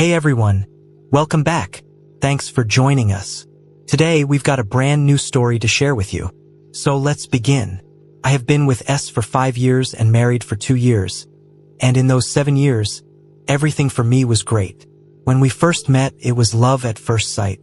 Hey everyone, welcome back. Thanks for joining us. Today we've got a brand new story to share with you. So let's begin. I have been with S for 5 years and married for 2 years. And in those 7 years, everything for me was great. When we first met, it was love at first sight.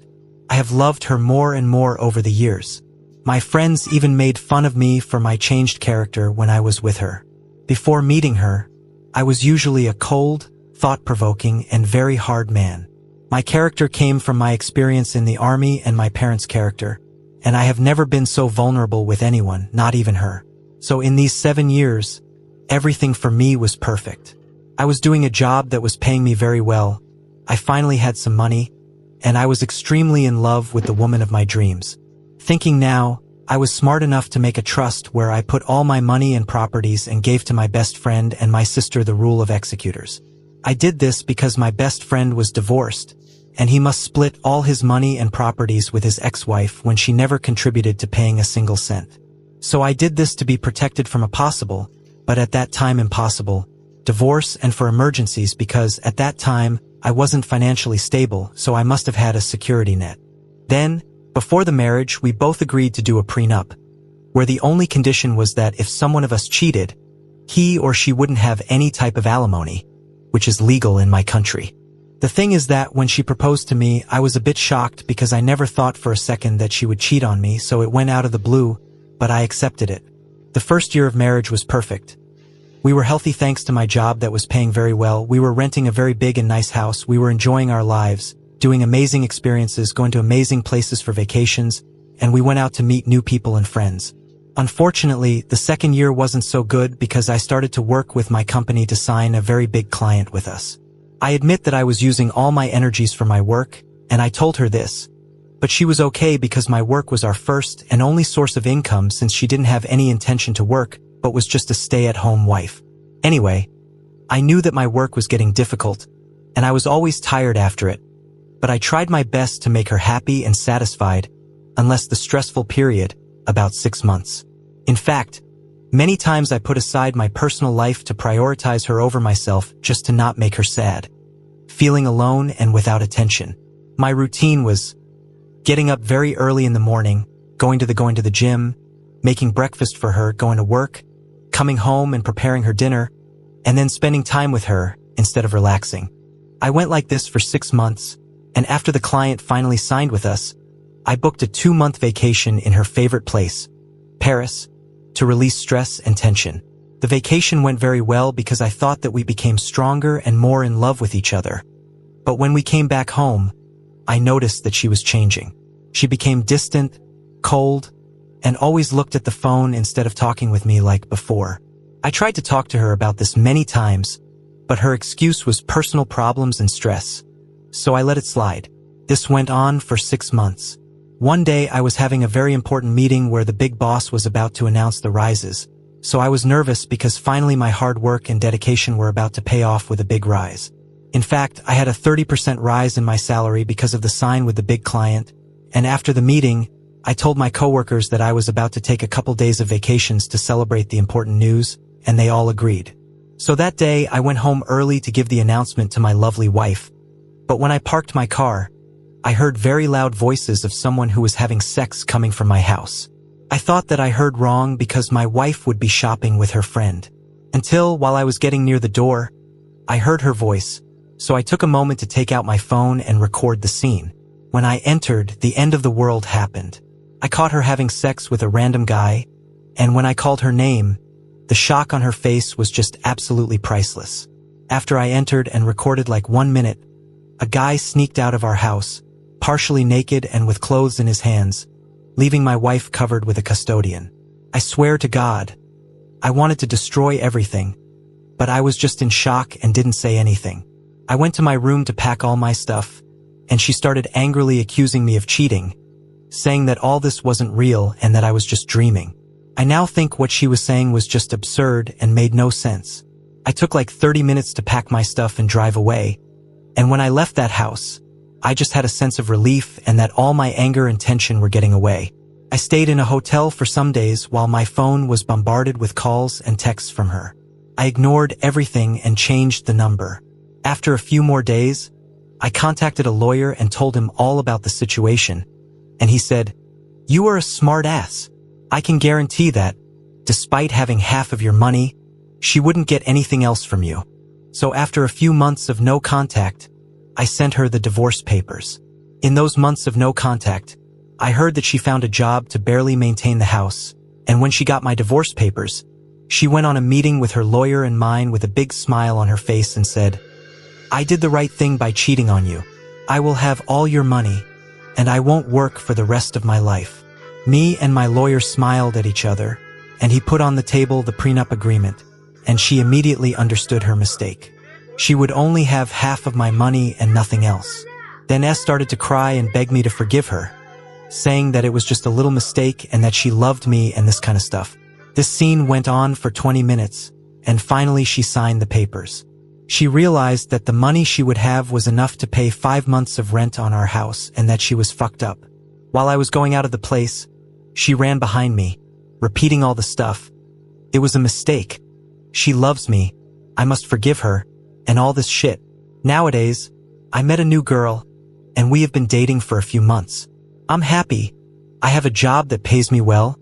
I have loved her more and more over the years. My friends even made fun of me for my changed character when I was with her. Before meeting her, I was usually a cold, thought-provoking, and very hard man. My character came from my experience in the army and my parents' character, and I have never been so vulnerable with anyone, not even her. So in these 7 years, everything for me was perfect. I was doing a job that was paying me very well. I finally had some money, and I was extremely in love with the woman of my dreams. Thinking now, I was smart enough to make a trust where I put all my money and properties and gave to my best friend and my sister the rule of executors. I did this because my best friend was divorced, and he must split all his money and properties with his ex-wife when she never contributed to paying a single cent. So I did this to be protected from a possible, but at that time impossible, divorce, and for emergencies because at that time I wasn't financially stable, so I must have had a security net. Then, before the marriage, we both agreed to do a prenup, where the only condition was that if someone of us cheated, he or she wouldn't have any type of alimony, which is legal in my country. The thing is that when she proposed to me, I was a bit shocked because I never thought for a second that she would cheat on me, so it went out of the blue, but I accepted it. The first year of marriage was perfect. We were healthy thanks to my job that was paying very well. We were renting a very big and nice house. We were enjoying our lives, doing amazing experiences, going to amazing places for vacations, and we went out to meet new people and friends. Unfortunately, the second year wasn't so good because I started to work with my company to sign a very big client with us. I admit that I was using all my energies for my work, and I told her this. But she was okay because my work was our first and only source of income since she didn't have any intention to work, but was just a stay-at-home wife. Anyway, I knew that my work was getting difficult, and I was always tired after it. But I tried my best to make her happy and satisfied, unless the stressful period, about 6 months. In fact, many times I put aside my personal life to prioritize her over myself just to not make her sad. Feeling alone and without attention. My routine was getting up very early in the morning, going to the gym, making breakfast for her, going to work, coming home and preparing her dinner, and then spending time with her instead of relaxing. I went like this for 6 months, and after the client finally signed with us, I booked a 2-month vacation in her favorite place, Paris, to release stress and tension. The vacation went very well because I thought that we became stronger and more in love with each other. But when we came back home, I noticed that she was changing. She became distant, cold, and always looked at the phone instead of talking with me like before. I tried to talk to her about this many times, but her excuse was personal problems and stress. So I let it slide. This went on for 6 months. One day I was having a very important meeting where the big boss was about to announce the rises, so I was nervous because finally my hard work and dedication were about to pay off with a big rise. In fact, I had a 30% rise in my salary because of the sign with the big client, and after the meeting, I told my coworkers that I was about to take a couple days of vacations to celebrate the important news, and they all agreed. So that day I went home early to give the announcement to my lovely wife, but when I parked my car, I heard very loud voices of someone who was having sex coming from my house. I thought that I heard wrong because my wife would be shopping with her friend. Until, while I was getting near the door, I heard her voice, so I took a moment to take out my phone and record the scene. When I entered, the end of the world happened. I caught her having sex with a random guy, and when I called her name, the shock on her face was just absolutely priceless. After I entered and recorded like 1 minute, a guy sneaked out of our house, partially naked and with clothes in his hands, leaving my wife covered with a custodian. I swear to God, I wanted to destroy everything, but I was just in shock and didn't say anything. I went to my room to pack all my stuff, and she started angrily accusing me of cheating, saying that all this wasn't real and that I was just dreaming. I now think what she was saying was just absurd and made no sense. I took like 30 minutes to pack my stuff and drive away, and when I left that house, I just had a sense of relief and that all my anger and tension were getting away. I stayed in a hotel for some days while my phone was bombarded with calls and texts from her. I ignored everything and changed the number. After a few more days, I contacted a lawyer and told him all about the situation, and he said, "You are a smart ass. I can guarantee that, despite having half of your money, she wouldn't get anything else from you." So after a few months of no contact, I sent her the divorce papers. In those months of no contact, I heard that she found a job to barely maintain the house, and when she got my divorce papers, she went on a meeting with her lawyer and mine with a big smile on her face and said, "I did the right thing by cheating on you. I will have all your money, and I won't work for the rest of my life." Me and my lawyer smiled at each other, and he put on the table the prenup agreement, and she immediately understood her mistake. She would only have half of my money and nothing else. Then S started to cry and beg me to forgive her, saying that it was just a little mistake and that she loved me and this kind of stuff. This scene went on for 20 minutes, and finally she signed the papers. She realized that the money she would have was enough to pay 5 months of rent on our house and that she was fucked up. While I was going out of the place, she ran behind me, repeating all the stuff. It was a mistake. She loves me. I must forgive her, and all this shit. Nowadays, I met a new girl, and we have been dating for a few months. I'm happy. I have a job that pays me well,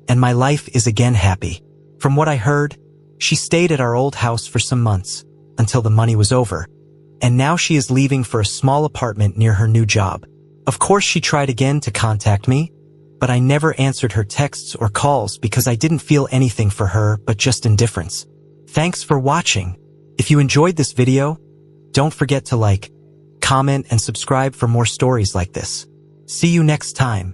and my life is again happy. From what I heard, she stayed at our old house for some months, until the money was over, and now she is leaving for a small apartment near her new job. Of course she tried again to contact me, but I never answered her texts or calls because I didn't feel anything for her but just indifference. Thanks for watching. If you enjoyed this video, don't forget to like, comment, and subscribe for more stories like this. See you next time.